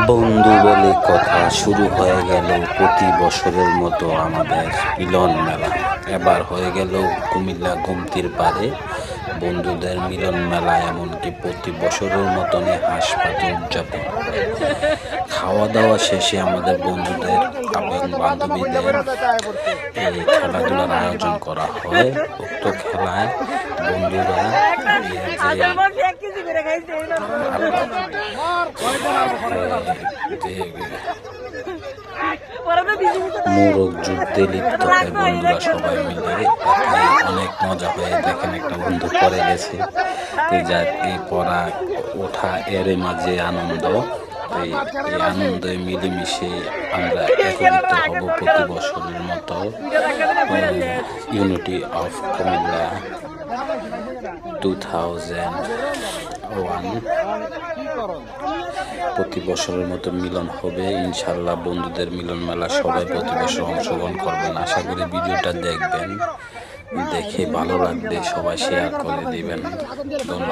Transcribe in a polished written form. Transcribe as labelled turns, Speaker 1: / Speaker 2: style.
Speaker 1: বন্ধু বলে কথা শুরু হয়ে গেল প্রতি বছরের মতো আমাদের মিলন মেলা। এবার হয়ে গেল কুমিল্লা গোমতীর পাড়ে বন্ধুদের মিলন মেলা। এমনকি প্রতি বছরের মতনই হাসপাতে উদযাপন। খাওয়া দাওয়া শেষে আমাদের বন্ধুদের এবং বান্ধবীদের এই খেলাধুলার আয়োজন করা হয়। উক্ত খেলায় বন্ধুরা মোরগ যুদ্ধে লিপ্ত হয় বন্ধুরা সবাই মিলে। অনেক মজা হয়ে দেখেন একটা বন্ধু পড়ে গেছে, পড়া ওঠা এর মাঝে আনন্দ। এই আনন্দে মিলেমিশে আমরা একত্রিত হব প্রতি বছরের মতো। ইউনিটি অফ কুমিল্লা 2001 প্রতি বছরের মতো মিলন হবে ইনশাল্লাহ। বন্ধুদের মিলন মেলা সবাই প্রতি বছর অংশগ্রহণ করবেন। আশা করি ভিডিওটা দেখবেন, দেখে ভালো লাগবে সবাই শেয়ার করে দিবেন। ধন্যবাদ।